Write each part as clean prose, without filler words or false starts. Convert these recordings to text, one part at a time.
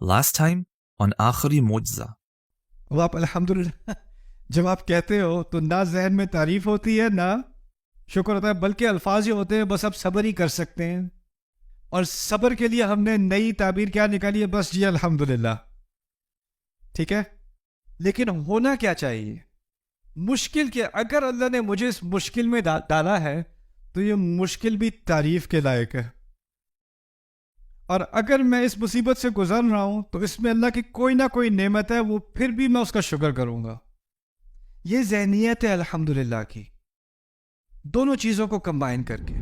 Last time on آخری معجزہ. وہ آپ الحمدللہ جب آپ کہتے ہو تو نہ ذہن میں تعریف ہوتی ہے نہ شکر ہوتا ہے، بلکہ الفاظ یہ ہوتے ہیں بس آپ صبر ہی کر سکتے ہیں. اور صبر کے لیے ہم نے نئی تعبیر کیا نکالی ہے؟ بس جی الحمدللہ. ٹھیک ہے، لیکن ہونا کیا چاہیے؟ مشکل کے اگر اللہ نے مجھے اس مشکل میں ڈالا ہے تو یہ مشکل بھی تعریف کے لائق ہے. اور اگر میں اس مصیبت سے گزر رہا ہوں تو اس میں اللہ کی کوئی نہ کوئی نعمت ہے، وہ پھر بھی میں اس کا شکر کروں گا. یہ ذہنیت ہے الحمدللہ کی، دونوں چیزوں کو کمبائن کر کے.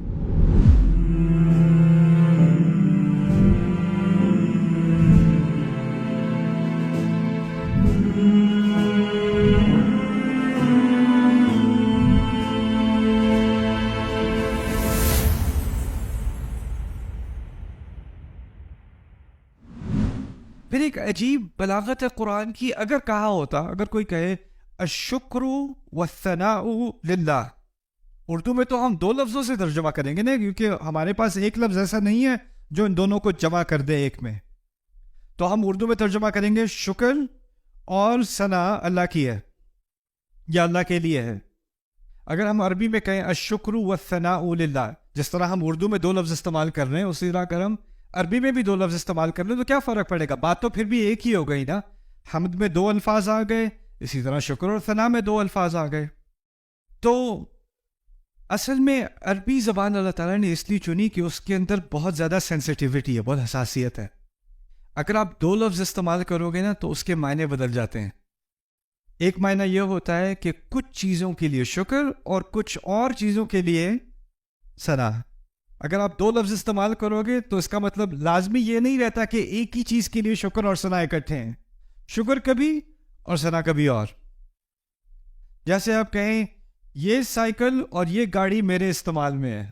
پھر ایک عجیب بلاغت ہے قرآن کی. اگر کہا ہوتا، اگر کوئی کہے الشکر والثناء للہ، اردو میں تو ہم دو لفظوں سے ترجمہ کریں گے نا، کیونکہ ہمارے پاس ایک لفظ ایسا نہیں ہے جو ان دونوں کو جمع کر دے ایک میں. تو ہم اردو میں ترجمہ کریں گے شکر اور ثنا اللہ کی ہے یا اللہ کے لیے ہے. اگر ہم عربی میں کہیں الشکر والثناء للہ، جس طرح ہم اردو میں دو لفظ استعمال کر رہے ہیں اسی طرح اگر ہم عربی میں بھی دو لفظ استعمال کر لیں تو کیا فرق پڑے گا؟ بات تو پھر بھی ایک ہی ہو گئی نا. حمد میں دو الفاظ آ گئے، اسی طرح شکر اور ثنا میں دو الفاظ آ گئے. تو اصل میں عربی زبان اللہ تعالیٰ نے اس لیے چنی کہ اس کے اندر بہت زیادہ سینسٹیوٹی ہے، بہت حساسیت ہے. اگر آپ دو لفظ استعمال کرو گے نا تو اس کے معنی بدل جاتے ہیں. ایک معنی یہ ہوتا ہے کہ کچھ چیزوں کے لیے شکر اور کچھ اور چیزوں کے لیے ثنا. اگر آپ دو لفظ استعمال کرو گے تو اس کا مطلب لازمی یہ نہیں رہتا کہ ایک ہی چیز کے لیے شکر اور ثنا اکٹھے ہیں. شکر کبھی اور ثنا کبھی اور. جیسے آپ کہیں یہ سائیکل اور یہ گاڑی میرے استعمال میں ہے،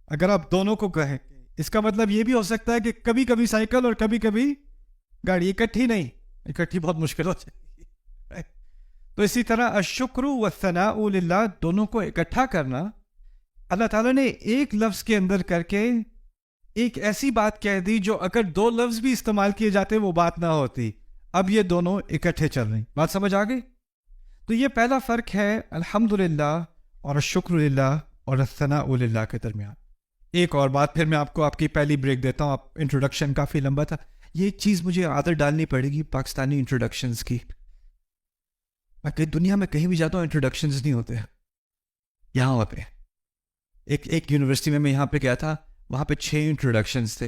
اگر آپ دونوں کو کہیں اس کا مطلب یہ بھی ہو سکتا ہے کہ کبھی کبھی سائیکل اور کبھی کبھی گاڑی، اکٹھی نہیں، اکٹھی بہت مشکل ہو جائے گی. تو اسی طرح الشکر والثناء للہ، دونوں کو اکٹھا کرنا اللہ تعالیٰ نے ایک لفظ کے اندر کر کے ایک ایسی بات کہہ دی جو اگر دو لفظ بھی استعمال کیے جاتے وہ بات نہ ہوتی. اب یہ دونوں اکٹھے چل رہے ہیں. بات سمجھ آ گئی؟ تو یہ پہلا فرق ہے الحمدللہ اور الشکر للہ اور الثناء للہ کے درمیان. ایک اور بات پھر میں آپ کو آپ کی پہلی بریک دیتا ہوں. آپ انٹروڈکشن کافی لمبا تھا، یہ چیز مجھے عادت ڈالنی پڑے گی پاکستانی انٹروڈکشنز کی. میں کہیں دنیا میں کہیں بھی جاتا ہوں انٹروڈکشنز نہیں ہوتے. یہاں پہ ایک یونیورسٹی میں یہاں پہ گیا تھا، وہاں پہ 6 انٹروڈکشنز تھے.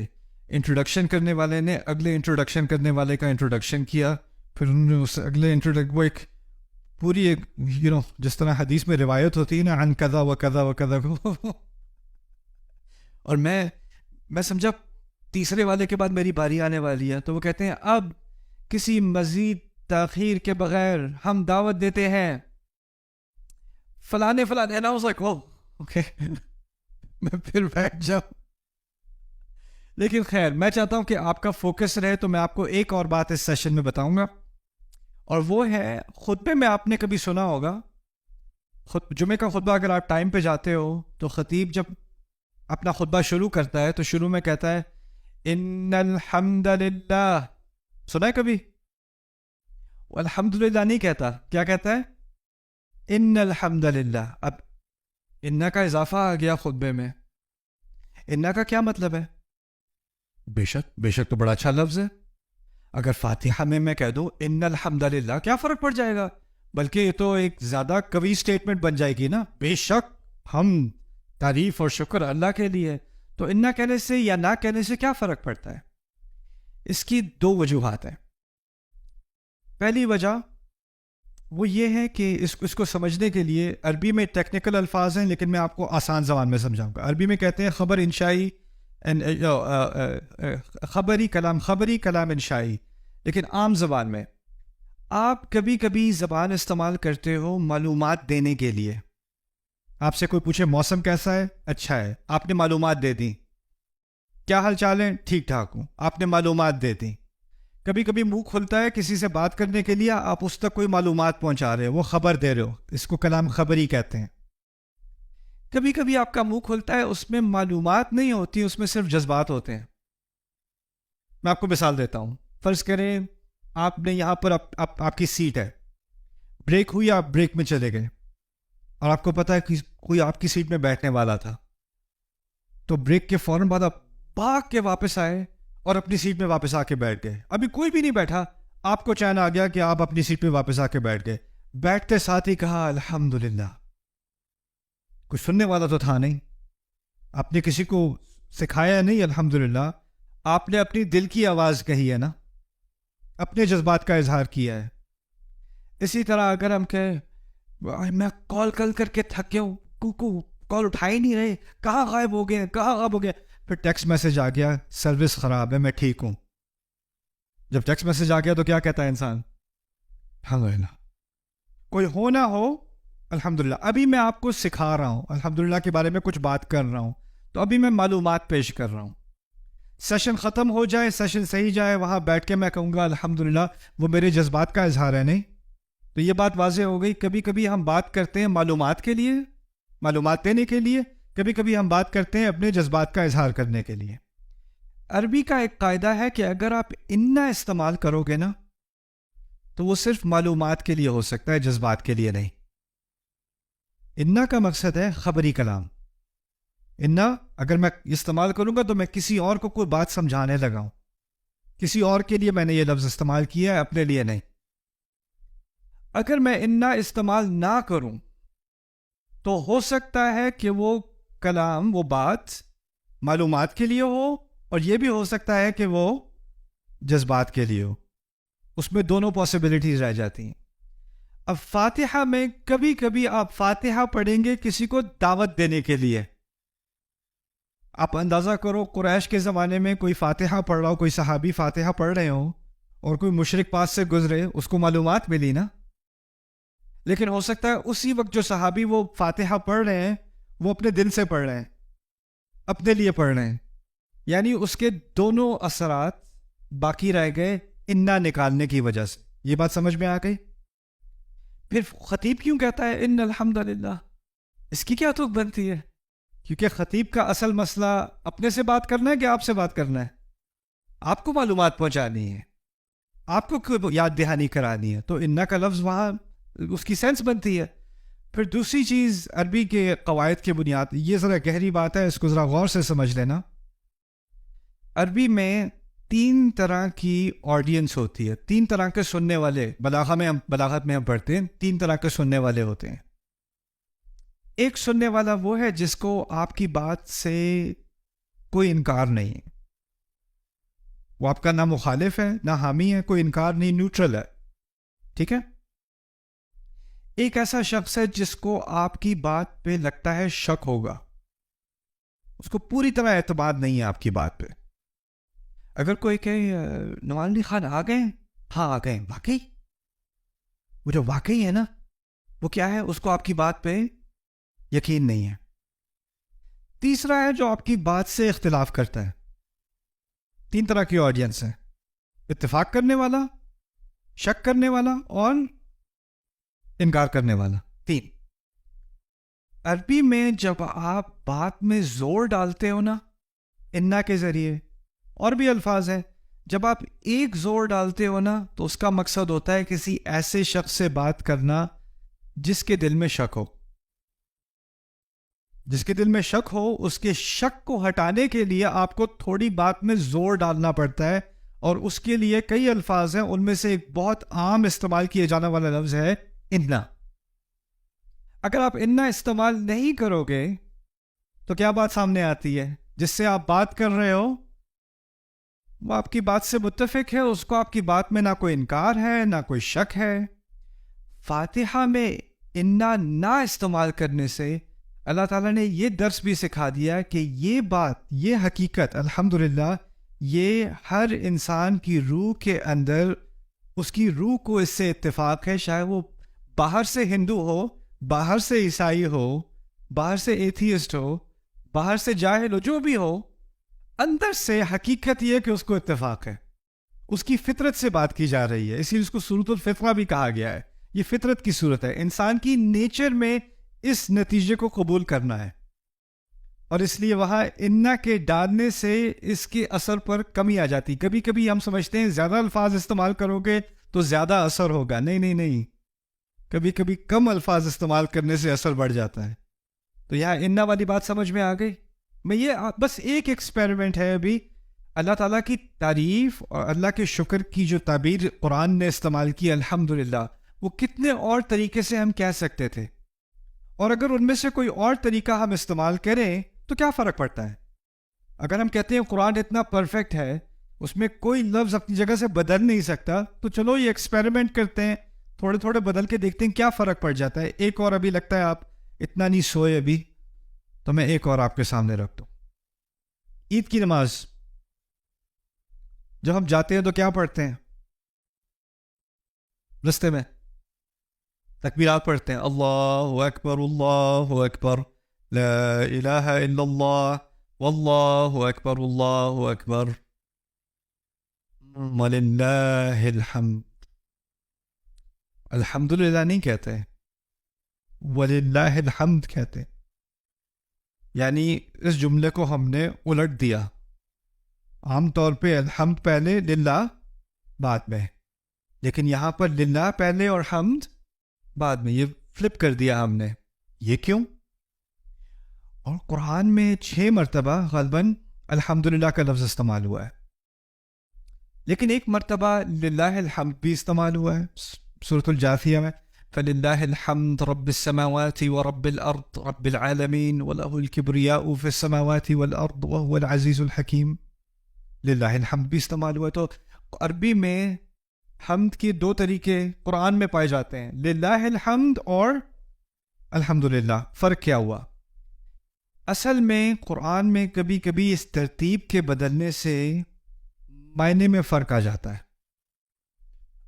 انٹروڈکشن کرنے والے نے اگلے انٹروڈکشن کرنے والے کا انٹروڈکشن کیا، پھر انہوں نے اس اگلے وہ ایک پوری ایک جس طرح حدیث میں روایت ہوتی ہے نا، عن کذا و کذا و کذا. اور میں سمجھا تیسرے والے کے بعد میری باری آنے والی ہے، تو وہ کہتے ہیں اب کسی مزید تاخیر کے بغیر ہم دعوت دیتے ہیں فلانے فلانے. and I was like, oh, okay. میں پھر بیٹھ جاؤں. لیکن خیر، میں چاہتا ہوں کہ آپ کا فوکس رہے، تو میں آپ کو ایک اور بات اس سیشن میں بتاؤں گا، اور وہ ہے خطبے میں آپ نے کبھی سنا ہوگا، جمعے کا خطبہ اگر آپ ٹائم پہ جاتے ہو تو خطیب جب اپنا خطبہ شروع کرتا ہے تو شروع میں کہتا ہے ان الحمد للہ. سنا ہے کبھی؟ الحمدللہ نہیں کہتا، کیا کہتا ہے؟ ان الحمد للہ. اب ان کا اضافہ آ گیا خطبے میں. ان کا کیا مطلب ہے؟ بے شک تو بڑا اچھا لفظ ہے. اگر فاتحہ میں کہہ دوں ان الحمد للہ، کیا فرق پڑ جائے گا؟ بلکہ یہ تو ایک زیادہ قوی سٹیٹمنٹ بن جائے گی نا. بے شک ہم تعریف اور شکر اللہ کے لیے. تو ان نہ کہنے سے یا نہ کہنے سے کیا فرق پڑتا ہے؟ اس کی 2 وجوہات ہیں. پہلی وجہ وہ یہ ہے کہ اس کو سمجھنے کے لیے عربی میں ٹیکنیکل الفاظ ہیں، لیکن میں آپ کو آسان زبان میں سمجھاؤں گا. عربی میں کہتے ہیں خبر انشائی، خبری کلام انشائی. لیکن عام زبان میں آپ کبھی کبھی زبان استعمال کرتے ہو معلومات دینے کے لیے. آپ سے کوئی پوچھے موسم کیسا ہے؟ اچھا ہے. آپ نے معلومات دے دی. کیا حال چال ہے؟ ٹھیک ٹھاک ہوں. آپ نے معلومات دے دی. کبھی کبھی منہ کھلتا ہے کسی سے بات کرنے کے لیے، آپ اس تک کوئی معلومات پہنچا رہے ہو، وہ خبر دے رہے ہو، اس کو کلام خبری کہتے ہیں. کبھی کبھی آپ کا منہ کھلتا ہے، اس میں معلومات نہیں ہوتی، اس میں صرف جذبات ہوتے ہیں. میں آپ کو مثال دیتا ہوں. فرض کریں آپ نے یہاں پر آپ کی سیٹ ہے, بریک ہوئی, آپ بریک میں چلے گئے اور آپ کو پتا ہے کہ کوئی آپ کی سیٹ میں بیٹھنے والا تھا, تو بریک کے فوراً بعد آپ بھاگ کے واپس آئے اور اپنی سیٹ میں واپس آ کے بیٹھ گئے. ابھی کوئی بھی نہیں بیٹھا, آپ کو چین آ گیا کہ آپ اپنی سیٹ پہ واپس آ کے بیٹھ گئے. بیٹھتے ساتھ ہی کہا الحمدللہ. کچھ سننے والا تو تھا نہیں, آپ نے کسی کو سکھایا نہیں الحمدللہ, آپ نے اپنی دل کی آواز کہی ہے نا, اپنے جذبات کا اظہار کیا ہے. اسی طرح اگر ہم کہیں میں کال کر کے تھک گیا ہوں, کال اٹھا ہی نہیں رہے, کہاں غائب ہو گئے, کہاں غائب ہو گئے, پھر ٹیکسٹ میسج آ گیا سروس خراب ہے میں ٹھیک ہوں. جب ٹیکسٹ میسج آ گیا تو کیا کہتا ہے انسان؟ الحمدللہ. کوئی ہو نہ ہو الحمدللہ. ابھی میں آپ کو سکھا رہا ہوں الحمدللہ کے بارے میں, کچھ بات کر رہا ہوں, تو ابھی میں معلومات پیش کر رہا ہوں. سیشن ختم ہو جائے, سیشن صحیح جائے, وہاں بیٹھ کے میں کہوں گا الحمدللہ, وہ میرے جذبات کا اظہار ہے نہیں. تو یہ بات واضح ہو گئی. کبھی کبھی ہم بات کرتے ہیں معلومات کے لیے, معلومات دینے کے لیے, کبھی کبھی ہم بات کرتے ہیں اپنے جذبات کا اظہار کرنے کے لیے. عربی کا ایک قاعدہ ہے کہ اگر آپ انا استعمال کرو گے نا تو وہ صرف معلومات کے لیے ہو سکتا ہے, جذبات کے لیے نہیں. انا کا مقصد ہے خبری کلام. انا اگر میں استعمال کروں گا تو میں کسی اور کو کوئی بات سمجھانے لگا ہوں, کسی اور کے لیے میں نے یہ لفظ استعمال کیا ہے, اپنے لیے نہیں. اگر میں انا استعمال نہ کروں تو ہو سکتا ہے کہ وہ کلام, وہ بات معلومات کے لیے ہو, اور یہ بھی ہو سکتا ہے کہ وہ جذبات کے لیے ہو. اس میں دونوں پاسبلٹیز رہ جاتی ہیں. اب فاتحہ میں کبھی کبھی آپ فاتحہ پڑھیں گے کسی کو دعوت دینے کے لیے. آپ اندازہ کرو قریش کے زمانے میں کوئی فاتحہ پڑھ رہا ہو, کوئی صحابی فاتحہ پڑھ رہے ہوں اور کوئی مشرک پاس سے گزرے, اس کو معلومات ملی نا. لیکن ہو سکتا ہے اسی وقت جو صحابی وہ فاتحہ پڑھ رہے ہیں وہ اپنے دل سے پڑھ رہے ہیں, اپنے لیے پڑھ رہے ہیں, یعنی اس کے دونوں اثرات باقی رہ گئے انا نکالنے کی وجہ سے. یہ بات سمجھ میں آ گئی؟ پھر خطیب کیوں کہتا ہے ان الحمدللہ؟ اس کی کیا توق بنتی ہے؟ کیونکہ خطیب کا اصل مسئلہ اپنے سے بات کرنا ہے کہ آپ سے بات کرنا ہے. آپ کو معلومات پہنچانی ہے, آپ کو یاد دہانی کرانی ہے, تو انا کا لفظ وہاں اس کی سینس بنتی ہے. پھر دوسری چیز عربی کے قواعد کی بنیاد, یہ ذرا گہری بات ہے, اس کو ذرا غور سے سمجھ لینا. عربی میں 3 طرح کی آڈینس ہوتی ہے, 3 طرح کے سننے والے. بلاغت میں ہم پڑھتے ہیں 3 طرح کے سننے والے ہوتے ہیں. ایک سننے والا وہ ہے جس کو آپ کی بات سے کوئی انکار نہیں ہے, وہ آپ کا نہ مخالف ہے نہ حامی ہے, کوئی انکار نہیں, نیوٹرل ہے, ٹھیک ہے. ایک ایسا شخص ہے جس کو آپ کی بات پہ لگتا ہے شک ہوگا, اس کو پوری طرح اعتماد نہیں ہے آپ کی بات پہ. اگر کوئی کہے نواز علی خان آ گئے, ہاں آ گئے, واقعی وہ جو واقعی ہے نا وہ کیا ہے, اس کو آپ کی بات پہ یقین نہیں ہے. تیسرا ہے جو آپ کی بات سے اختلاف کرتا ہے. 3 طرح کی آڈینس ہے, اتفاق کرنے والا, شک کرنے والا اور انکار کرنے والا. 3. عربی میں جب آپ بات میں زور ڈالتے ہو نا انا کے ذریعے, اور بھی الفاظ ہیں, جب آپ ایک زور ڈالتے ہو نا تو اس کا مقصد ہوتا ہے کسی ایسے شخص سے بات کرنا جس کے دل میں شک ہو. جس کے دل میں شک ہو, اس کے شک کو ہٹانے کے لیے آپ کو تھوڑی بات میں زور ڈالنا پڑتا ہے, اور اس کے لیے کئی الفاظ ہیں. ان میں سے ایک بہت عام استعمال کیے جانے والا لفظ ہے انا. اگر آپ انا استعمال نہیں کرو گے تو کیا بات سامنے آتی ہے؟ جس سے آپ بات کر رہے ہو وہ آپ کی بات سے متفق ہے, اس کو آپ کی بات میں نہ کوئی انکار ہے نہ کوئی شک ہے. فاتحہ میں انا نہ استعمال کرنے سے اللہ تعالیٰ نے یہ درس بھی سکھا دیا کہ یہ بات, یہ حقیقت الحمدللہ, یہ ہر انسان کی روح کے اندر, اس کی روح کو اس سے اتفاق ہے, چاہے وہ باہر سے ہندو ہو, باہر سے عیسائی ہو, باہر سے ایتھیسٹ ہو, باہر سے جاہل ہو, جو بھی ہو, اندر سے حقیقت یہ کہ اس کو اتفاق ہے. اس کی فطرت سے بات کی جا رہی ہے, اسی لیے اس کو صورت الفطرہ بھی کہا گیا ہے. یہ فطرت کی صورت ہے, انسان کی نیچر میں اس نتیجے کو قبول کرنا ہے. اور اس لیے وہاں انا کے ڈالنے سے اس کے اثر پر کمی آ جاتی. کبھی کبھی ہم سمجھتے ہیں زیادہ الفاظ استعمال کرو گے تو زیادہ اثر ہوگا. نہیں نہیں نہیں, کبھی کبھی کم الفاظ استعمال کرنے سے اثر بڑھ جاتا ہے. تو یہاں انا والی بات سمجھ میں آ گئی. میں یہ بس ایک ایکسپیریمنٹ ہے ابھی. اللہ تعالیٰ کی تعریف اور اللہ کے شکر کی جو تعبیر قرآن نے استعمال کی الحمدللہ, وہ کتنے اور طریقے سے ہم کہہ سکتے تھے, اور اگر ان میں سے کوئی اور طریقہ ہم استعمال کریں تو کیا فرق پڑتا ہے؟ اگر ہم کہتے ہیں قرآن اتنا پرفیکٹ ہے, اس میں کوئی لفظ اپنی جگہ سے بدل نہیں سکتا, تو چلو یہ ایکسپیریمنٹ کرتے ہیں, تھوڑے تھوڑے بدل کے دیکھتے ہیں کیا فرق پڑ جاتا ہے. ایک اور ابھی لگتا ہے آپ اتنا نہیں سوئے ابھی, تو میں ایک اور آپ کے سامنے رکھ دوں. عید کی نماز جب ہم جاتے ہیں تو کیا پڑھتے ہیں؟ رستے میں تکبیرات پڑھتے ہیں, اللہ اکبر لا الہ الا اللہ واللہ اکبر وللہ الحمد. الحمدللہ نہیں کہتے, وللہ الحمد کہتے. یعنی اس جملے کو ہم نے الٹ دیا. عام طور پہ الحمد پہلے, للہ بعد میں, لیکن یہاں پر للہ پہلے اور حمد بعد میں. یہ فلپ کر دیا ہم نے. یہ کیوں؟ اور قرآن میں 6 مرتبہ غالباً الحمدللہ کا لفظ استعمال ہوا ہے, لیکن ایک مرتبہ للہ الحمد بھی استعمال ہوا ہے سورۃ الجاثیہ میں. فللہ الحمد رب السماوات ورب الارض رب العالمین وله الكبریاء فی السماوات والارض وهو العزیز الحکیم. للہ الحمد بھی استعمال ہوا ہے. تو عربی میں حمد کے 2 طریقے قرآن میں پائے جاتے ہیں, للہ الحمد اور الحمدللہ. فرق کیا ہوا؟ اصل میں قرآن میں کبھی کبھی اس ترتیب کے بدلنے سے معنی میں فرق آ جاتا ہے,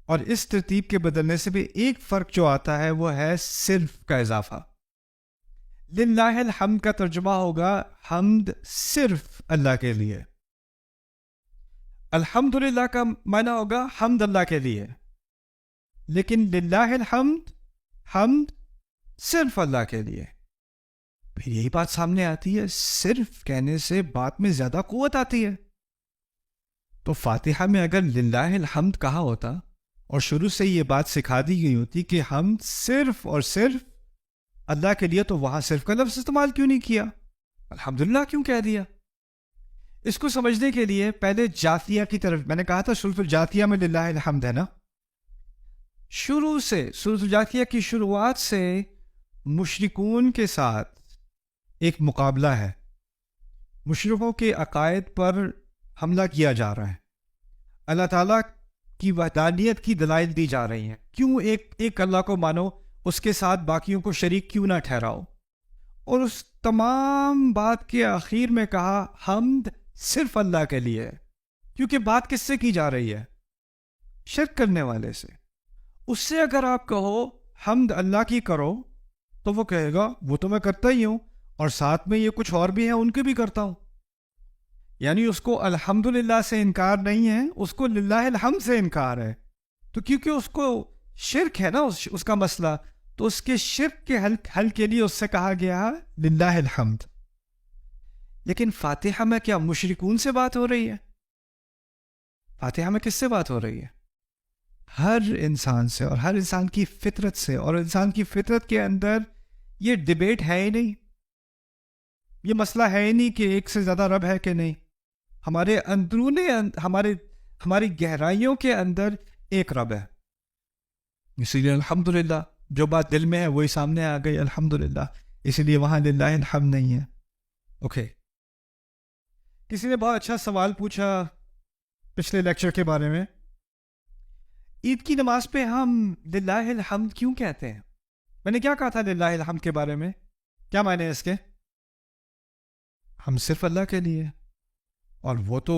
اور اس ترتیب کے بدلنے سے بھی ایک فرق جو آتا ہے وہ ہے صرف کا اضافہ. للہ الحمد کا ترجمہ ہوگا حمد صرف اللہ کے لیے. الحمدللہ کا معنی ہوگا حمد اللہ کے لیے. لیکن للہ الحمد, حمد صرف اللہ کے لیے. پھر یہی بات سامنے آتی ہے, صرف کہنے سے بات میں زیادہ قوت آتی ہے. تو فاتحہ میں اگر للہ الحمد کہا ہوتا اور شروع سے یہ بات سکھا دی گئی ہوتی کہ حمد صرف اور صرف اللہ کے لیے, تو وہاں صرف کا لفظ استعمال کیوں نہیں کیا؟ الحمدللہ کیوں کہہ دیا؟ اس کو سمجھنے کے لیے پہلے جاثیہ کی طرف, میں نے کہا تھا سورۃ الجاثیہ میں للہ الحمد ہے نا. شروع سے سورۃ الجاثیہ کی شروعات سے مشرکون کے ساتھ ایک مقابلہ ہے. مشرکوں کے عقائد پر حملہ کیا جا رہا ہے. اللہ تعالیٰ کی وحدانیت کی دلائل دی جا رہی ہیں. کیوں ایک اللہ کو مانو, اس کے ساتھ باقیوں کو شریک کیوں نہ ٹھہراؤ. اور اس تمام بات کے آخر میں کہا حمد صرف اللہ کے لیے ہے. کیونکہ بات کس سے کی جا رہی ہے؟ شرک کرنے والے سے. اس سے اگر آپ کہو حمد اللہ کی کرو, تو وہ کہے گا وہ تو میں کرتا ہی ہوں, اور ساتھ میں یہ کچھ اور بھی ہیں ان کے بھی کرتا ہوں. یعنی اس کو الحمدللہ سے انکار نہیں ہے, اس کو للہ الحمد سے انکار ہے. تو کیونکہ اس کو شرک ہے نا اس کا مسئلہ, تو اس کے شرک کے حل کے لیے اس سے کہا گیا للہ الحمد. لیکن فاتحہ میں کیا مشرکون سے بات ہو رہی ہے؟ فاتحہ میں کس سے بات ہو رہی ہے؟ ہر انسان سے, اور ہر انسان کی فطرت سے. اور انسان کی فطرت کے اندر یہ ڈیبیٹ ہے ہی نہیں, یہ مسئلہ ہے ہی نہیں کہ ایک سے زیادہ رب ہے کہ نہیں. ہمارے اندرون ہماری گہرائیوں کے اندر ایک رب ہے. اسی لیے الحمدللہ جو بات دل میں ہے وہی سامنے آ گئی الحمدللہ. اسی لیے وہاں للہ الحمد نہیں ہے. اوکے, کسی نے بہت اچھا سوال پوچھا پچھلے لیکچر کے بارے میں. عید کی نماز پہ ہم للہ الحمد کیوں کہتے ہیں؟ میں نے کیا کہا تھا للہ الحمد کے بارے میں؟ کیا معنی ہے اس کے؟ ہم صرف اللہ کے لیے. اور وہ تو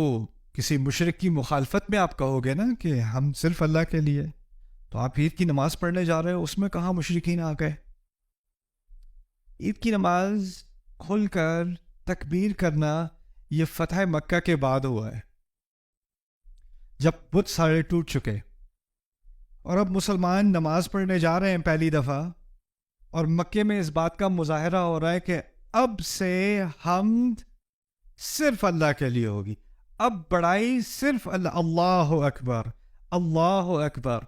کسی مشرک کی مخالفت میں آپ کہو گے نا کہ ہم صرف اللہ کے لیے, تو آپ عید کی نماز پڑھنے جا رہے ہو, اس میں کہاں مشرکین آ گئے؟ عید کی نماز کھل کر تکبیر کرنا یہ فتح مکہ کے بعد ہوا ہے, جب بت سارے ٹوٹ چکے, اور اب مسلمان نماز پڑھنے جا رہے ہیں پہلی دفعہ, اور مکے میں اس بات کا مظاہرہ ہو رہا ہے کہ اب سے حمد صرف اللہ کے لیے ہوگی. اب بڑائی صرف اللہ. اللہ اکبر، اللہ اکبر،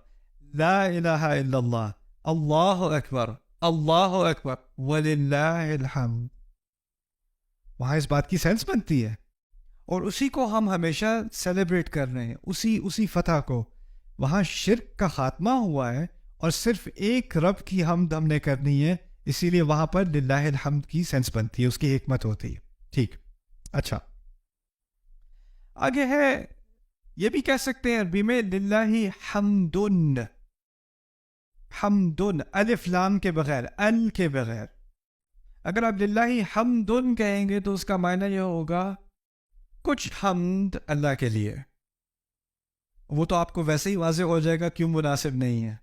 لا الہ الا اللہ، اللہ اکبر، اللہ اکبر، وللہ الحمد. وہاں اس بات کی سینس بنتی ہے، اور اسی کو ہم ہمیشہ سیلیبریٹ کر رہے ہیں، اسی فتح کو. وہاں شرک کا خاتمہ ہوا ہے اور صرف ایک رب کی حمد ہم نے کرنی ہے، اسی لیے وہاں پر للہ الحمد کی سینس بنتی ہے، اس کی حکمت ہوتی ہے. ٹھیک. اچھا، آگے ہے، یہ بھی کہہ سکتے ہیں عربی میں للہ حمدن. حمدن الف لام کے بغیر، ال کے بغیر. اگر آپ للہ حمدن کہیں گے تو اس کا معنی یہ ہوگا کچھ حمد اللہ کے لیے. وہ تو آپ کو ویسے ہی واضح ہو جائے گا کیوں مناسب نہیں ہے.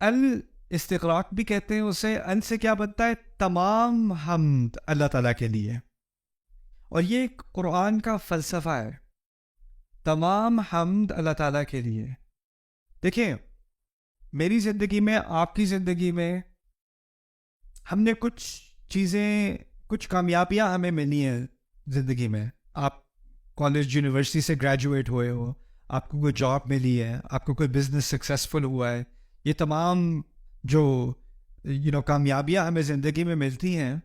ال استقراق بھی کہتے ہیں اسے. ال سے کیا بنتا ہے؟ تمام حمد اللہ تعالیٰ کے لیے. اور یہ قرآن کا فلسفہ ہے، تمام حمد اللہ تعالیٰ کے لیے. دیکھیں، میری زندگی میں، آپ کی زندگی میں، ہم نے کچھ چیزیں، کچھ کامیابیاں ہمیں ملی ہیں زندگی میں. آپ کالج یونیورسٹی سے گریجویٹ ہوئے ہو، آپ کو کوئی جاب ملی ہے، آپ کو کوئی بزنس سکسیزفل ہوا ہے. یہ تمام جو کامیابیاں ہمیں زندگی میں ملتی ہیں،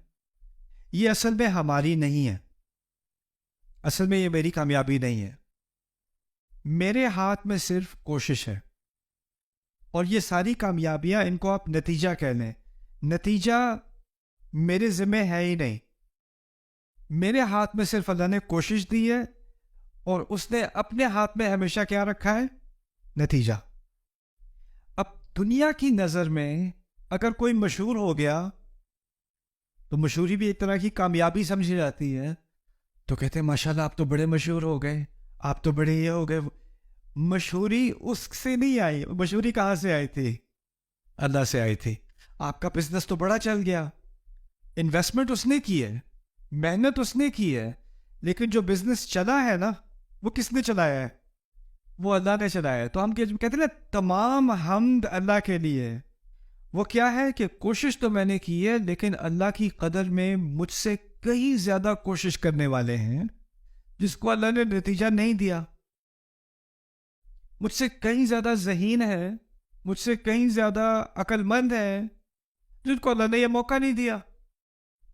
یہ اصل میں ہماری نہیں ہے. اصل میں یہ میری کامیابی نہیں ہے. میرے ہاتھ میں صرف کوشش ہے. اور یہ ساری کامیابیاں، ان کو آپ نتیجہ کہہ لیں، نتیجہ میرے ذمہ ہے ہی نہیں. میرے ہاتھ میں صرف اللہ نے کوشش دی ہے، اور اس نے اپنے ہاتھ میں ہمیشہ کیا رکھا ہے؟ نتیجہ. اب دنیا کی نظر میں اگر کوئی مشہور ہو گیا تو مشہوری بھی ایک طرح کی کامیابی سمجھی جاتی ہے. تو کہتے ہیں ماشاءاللہ آپ تو بڑے مشہور ہو گئے، آپ تو بڑے یہ ہو گئے. مشہوری اس سے نہیں آئی. مشہوری کہاں سے آئی تھی؟ اللہ سے آئی تھی. آپ کا بزنس تو بڑا چل گیا، انویسٹمنٹ اس نے کی ہے، محنت اس نے کی ہے، لیکن جو بزنس چلا ہے نا، وہ کس نے چلایا ہے؟ وہ اللہ نے چلایا ہے. تو ہم کہتے ہیں نا تمام حمد اللہ کے لیے. وہ کیا ہے کہ کوشش تو میں نے کی ہے، لیکن اللہ کی قدر میں مجھ سے کئی زیادہ کوشش کرنے والے ہیں جس کو اللہ نے نتیجہ نہیں دیا. مجھ سے کہیں زیادہ ذہین ہے، مجھ سے کہیں زیادہ عقل مند ہے، جن کو اللہ نے یہ موقع نہیں دیا،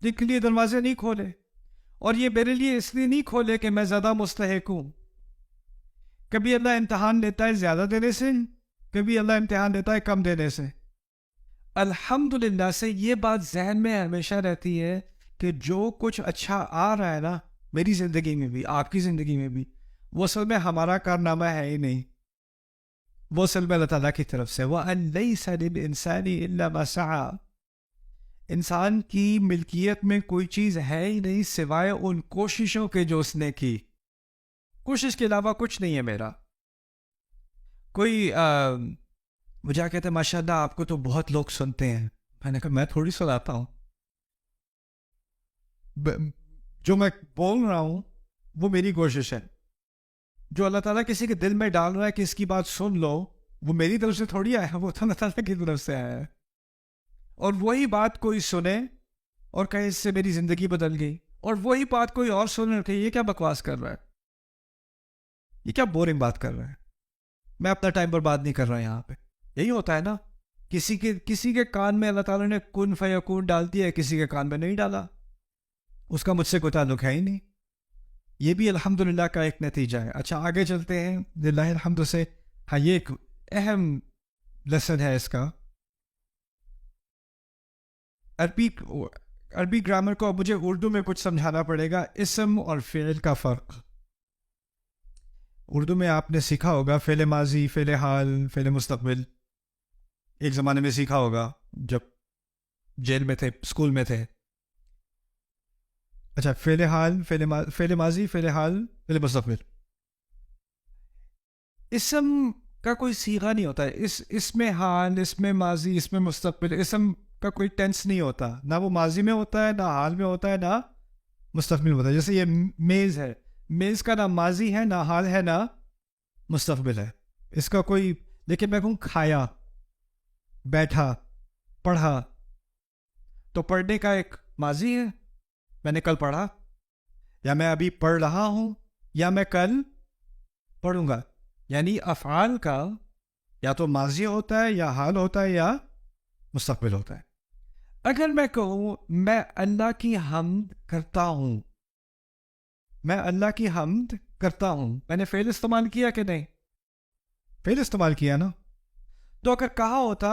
جن کے لیے دروازے نہیں کھولے. اور یہ میرے لیے اس لیے نہیں کھولے کہ میں زیادہ مستحق ہوں. کبھی اللہ امتحان لیتا ہے زیادہ دینے سے، کبھی اللہ امتحان لیتا ہے کم دینے سے. الحمدللہ سے یہ بات ذہن میں ہمیشہ رہتی ہے کہ جو کچھ اچھا آ رہا ہے نا میری زندگی میں بھی، آپ کی زندگی میں بھی، وہ اصل میں ہمارا کارنامہ ہے ہی نہیں. وہ اصل میں اللہ تعالیٰ کی طرف سے. وَأَن لَيْسَ لِلْإِنسَانِ إِلَّا مَا سَعَى. انسان کی ملکیت میں کوئی چیز ہے ہی نہیں سوائے ان کوششوں کے جو اس نے کی. کوشش کے علاوہ کچھ نہیں ہے میرا. کوئی مجھے کہتے ہیں ماشاء اللہ آپ کو تو بہت لوگ سنتے ہیں. میں نے کہا میں تھوڑی سناتا ہوں، جو میں بول رہا ہوں وہ میری کوشش ہے. جو اللہ تعالیٰ کسی کے دل میں ڈال رہا ہے کہ اس کی بات سن لو، وہ میری طرف سے تھوڑی آیا ہے، وہ تو اللہ تعالیٰ کی طرف سے آیا ہے. اور وہی بات کوئی سنے اور کہے اس سے میری زندگی بدل گئی، اور وہی بات کوئی اور سنے اور کہے یہ کیا بکواس کر رہا ہے، یہ کیا بورنگ بات کر رہا ہے، میں اپنا ٹائم برباد نہیں کر رہا یہاں پہ. یہی ہوتا ہے نا، کسی کے کان میں اللہ تعالیٰ نے کن فیکون ڈال دیا ہے، کسی کے کان میں نہیں ڈالا. اس کا مجھ سے کوئی تعلق ہے ہی نہیں. یہ بھی الحمدللہ کا ایک نتیجہ ہے. اچھا آگے چلتے ہیں للہ الحمد سے. ہاں یہ ایک اہم لیسن ہے اس کا. عربی گرامر کو اب مجھے اردو میں کچھ سمجھانا پڑے گا. اسم اور فعل کا فرق. اردو میں آپ نے سیکھا ہوگا فعل ماضی، فعل حال، فعل مستقبل. ایک زمانے میں سیکھا ہوگا جب جیل میں تھے، اسکول میں تھے. اچھا فعل حال، فعل ماضی، فعل حال، فعل مستقبل. اسم کا کوئی صیغہ نہیں ہوتا ہے. اس میں حال، اس میں ماضی، اس میں مستقبل. اسم کا کوئی ٹینس نہیں ہوتا، نہ وہ ماضی میں ہوتا ہے، نہ حال میں ہوتا ہے، نہ مستقبل میں ہوتا ہے. جیسے یہ میز ہے، میز کا نہ ماضی ہے، نہ حال ہے، نہ مستقبل ہے. اس کا کوئی، لیکن میں کہوں کھایا، بیٹھا، پڑھا، تو پڑھنے کا ایک ماضی ہے میں نے کل پڑھا، یا میں ابھی پڑھ رہا ہوں، یا میں کل پڑھوں گا. یعنی افعال کا یا تو ماضی ہوتا ہے، یا حال ہوتا ہے، یا مستقبل ہوتا ہے. اگر میں کہوں میں اللہ کی حمد کرتا ہوں، میں اللہ کی حمد کرتا ہوں، میں نے فعل استعمال کیا کہ نہیں؟ فعل استعمال کیا نا. تو اگر کہا ہوتا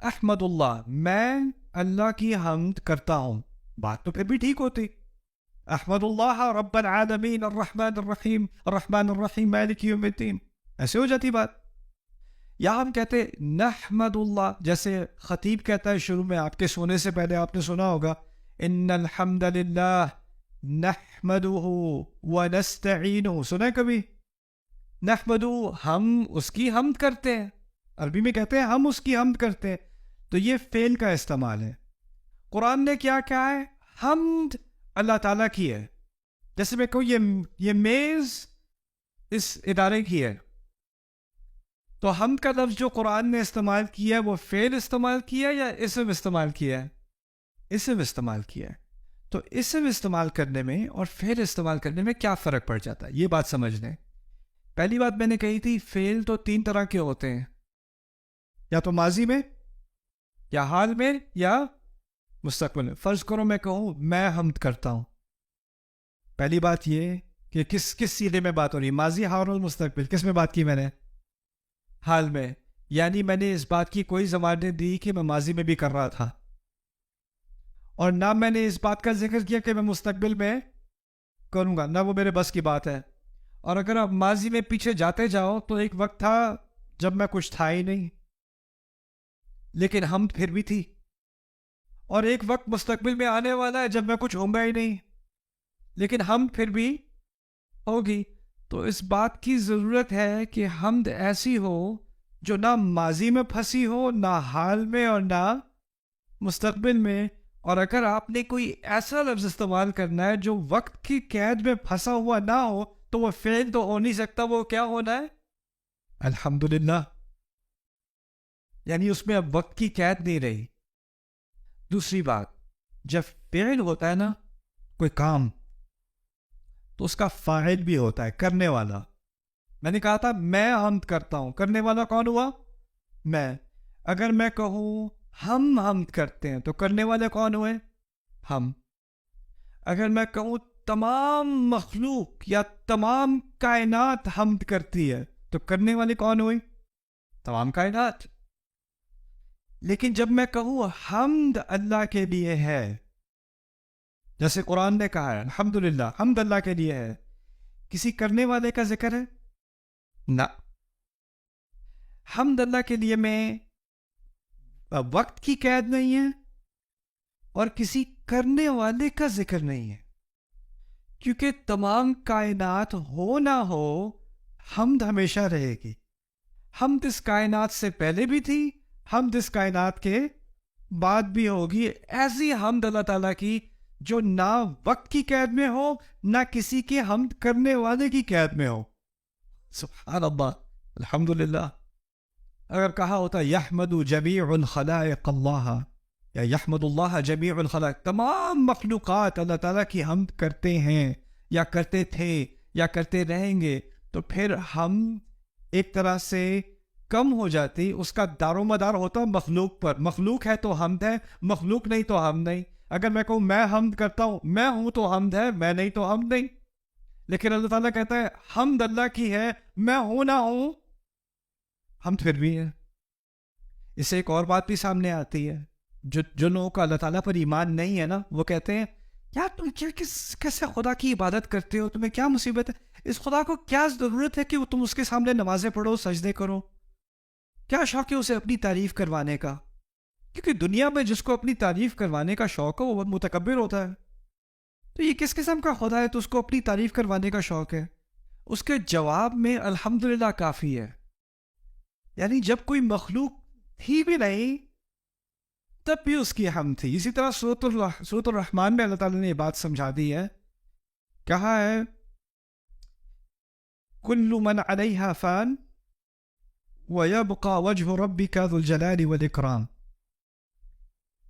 احمد اللہ، میں اللہ کی حمد کرتا ہوں، بات تو پھر بھی ٹھیک ہوتی. احمد اللہ رب العالمین الرحمن الرحیم مالک یوم الدین، ایسے ہو جاتی بات. یا ہم کہتے نحمد اللہ، جیسے خطیب کہتا ہے شروع میں، آپ کے سونے سے پہلے آپ نے سنا ہوگا ان الحمد للہ نحمدہ ونستعینہ، سنا ہے کبھی؟ نحمدہ، ہم اس کی حمد کرتے ہیں، عربی میں کہتے ہیں ہم اس کی حمد کرتے ہیں. تو یہ فعل کا استعمال ہے. قرآن نے کیا کہا ہے؟ حمد اللہ تعالیٰ کی ہے. جیسے میں کہوں یہ میز اس ادارے کی ہے، تو حمد کا لفظ جو قرآن نے استعمال کیا ہے وہ فعل استعمال کیا ہے یا اسم استعمال کیا ہے؟ اسم استعمال کیا ہے. تو اسم استعمال کرنے میں اور فعل استعمال کرنے میں کیا فرق پڑ جاتا ہے، یہ بات سمجھ لیں. پہلی بات میں نے کہی تھی فعل تو 3 طرح کے ہوتے ہیں، یا تو ماضی میں، یا حال میں، یا مستقبل میں. فرض کرو میں کہوں میں حمد کرتا ہوں، پہلی بات یہ کہ کس سیدھے میں بات ہو رہی ہے، ماضی، حال اور مستقبل. کس میں بات کی میں نے؟ حال میں. یعنی میں نے اس بات کی کوئی ضمانت دی کہ میں ماضی میں بھی کر رہا تھا، اور نہ میں نے اس بات کا ذکر کیا کہ میں مستقبل میں کروں گا، نہ وہ میرے بس کی بات ہے. اور اگر آپ ماضی میں پیچھے جاتے جاؤ تو ایک وقت تھا جب میں کچھ تھا ہی نہیں، لیکن حمد پھر بھی تھی. اور ایک وقت مستقبل میں آنے والا ہے جب میں کچھ ہوں گا ہی نہیں، لیکن حمد پھر بھی ہوگی. تو اس بات کی ضرورت ہے کہ حمد ایسی ہو جو نہ ماضی میں پھنسی ہو، نہ حال میں، اور نہ مستقبل میں. اور اگر آپ نے کوئی ایسا لفظ استعمال کرنا ہے جو وقت کی قید میں پھنسا ہوا نہ ہو تو وہ فعل تو ہو نہیں سکتا. وہ کیا ہونا ہے؟ الحمدللہ. یعنی اس میں اب وقت کی قید نہیں رہی. دوسری بات، جب فعل ہوتا ہے نا کوئی کام، تو اس کا فاعل بھی ہوتا ہے، کرنے والا. میں نے کہا تھا میں حمد کرتا ہوں، کرنے والا کون ہوا؟ میں. اگر میں کہوں ہم حمد کرتے ہیں تو کرنے والے کون ہوئے؟ ہم. اگر میں کہوں تمام مخلوق یا تمام کائنات حمد کرتی ہے تو کرنے والے کون ہوئی؟ تمام کائنات. لیکن جب میں کہوں حمد اللہ کے لیے ہے، جیسے قرآن نے کہا ہے الحمدللہ، حمد اللہ کے لیے ہے، کسی کرنے والے کا ذکر ہے؟ نہ. حمد اللہ کے لیے میں وقت کی قید نہیں ہے اور کسی کرنے والے کا ذکر نہیں ہے، کیونکہ تمام کائنات ہو نہ ہو حمد ہمیشہ رہے گی. حمد اس کائنات سے پہلے بھی تھی، حمد اس کائنات کے بعد بھی ہوگی. ایسی حمد اللہ تعالیٰ کی جو نہ وقت کی قید میں ہو، نہ کسی کے حمد کرنے والے کی قید میں ہو. سبحان اللہ، الحمدللہ. اگر کہا ہوتا یحمد جمیع الخلائق اللہ، یا یحمد اللہ جمیع الخلائق، تمام مخلوقات اللہ تعالیٰ کی حمد کرتے ہیں، یا کرتے تھے، یا کرتے رہیں گے، تو پھر ہم ایک طرح سے کم ہو جاتی. اس کا دار و مدار ہوتا مخلوق پر. مخلوق ہے تو حمد ہے، مخلوق نہیں تو حمد نہیں. اگر میں کہوں میں حمد کرتا ہوں، میں ہوں تو حمد ہے، میں نہیں تو حمد نہیں. لیکن اللہ تعالیٰ کہتا ہے حمد اللہ کی ہے، میں ہوں نہ ہوں حمد پھر بھی ہے. اس سے ایک اور بات بھی سامنے آتی ہے. جو لوگوں کا اللہ تعالیٰ پر ایمان نہیں ہے نا، وہ کہتے ہیں یار تم کیسے خدا کی عبادت کرتے ہو، تمہیں کیا مصیبت ہے، اس خدا کو کیا ضرورت ہے کہ تم اس کے سامنے نمازیں پڑھو، سجدے کرو، کیا شوق ہے اسے اپنی تعریف کروانے کا؟ کیونکہ دنیا میں جس کو اپنی تعریف کروانے کا شوق ہے وہ بہت متکبر ہوتا ہے. تو یہ کس قسم کا خدا ہے تو اس کو اپنی تعریف کروانے کا شوق ہے؟ اس کے جواب میں الحمدللہ کافی ہے. یعنی جب کوئی مخلوق تھی بھی نہیں تب بھی اس کی حمد تھی. اسی طرح سورۃ الرحمن میں اللہ تعالیٰ نے یہ بات سمجھا دی ہے، کہا ہے کل من علیہا فان وَيَبْقَى وَجْهُ رَبِّكَ ذُو الْجَلَالِ وَالْإِكْرَامِ.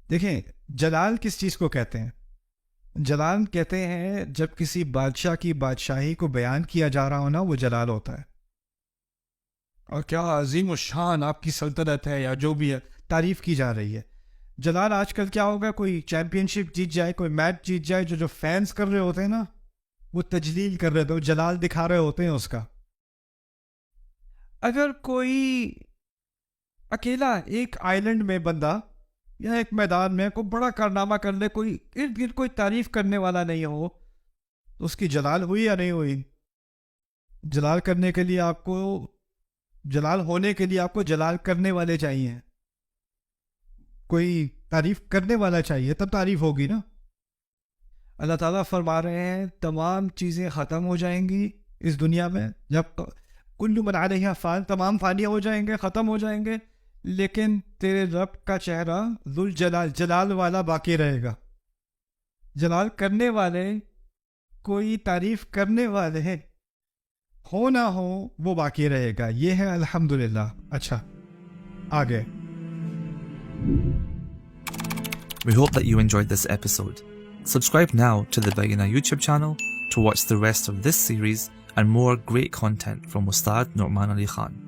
دیکھیں جلال کس چیز کو کہتے ہیں؟ جلال کہتے ہیں جب کسی بادشاہ کی بادشاہی کو بیان کیا جا رہا ہو نا وہ جلال ہوتا ہے. اور کیا عظیم الشان آپ کی سلطنت ہے یا جو بھی ہے, تعریف کی جا رہی ہے. جلال آج کل کیا ہوگا, کوئی چیمپئن شپ جیت جائے, کوئی میچ جیت جائے, جو فینس کر رہے ہوتے ہیں نا وہ تجلیل کر رہے تھے, وہ جلال دکھا رہے ہوتے ہیں اس کا. اگر کوئی اکیلا ایک آئی لینڈ میں بندہ یا ایک میدان میں کوئی بڑا کارنامہ کر لے, کوئی ارد گرد کوئی تعریف کرنے والا نہیں ہو, تو اس کی جلال ہوئی یا نہیں ہوئی؟ جلال کرنے کے لیے آپ کو, جلال ہونے کے لیے آپ کو جلال کرنے والے چاہیے, کوئی تعریف کرنے والا چاہیے, تب تعریف ہوگی نا. اللہ تعالیٰ فرما رہے ہیں تمام چیزیں ختم ہو جائیں گی اس دنیا میں, جب کل من علیہا فان, تمام فانی ہو جائیں گے, ختم ہو جائیں گے, لیکن تیرے رب کا چہرہ ذوالجلال, جلال والا باقی رہے گا. جلال کرنے والے, کوئی تعریف کرنے والے ہو نہ ہو, وہ باقی رہے گا. یہ ہے الحمدللہ. اچھا آگے. We hope that you enjoyed this episode. Subscribe now to the Bayina YouTube channel to watch the rest of this series and more great content from Ustad Nu'man Ali Khan.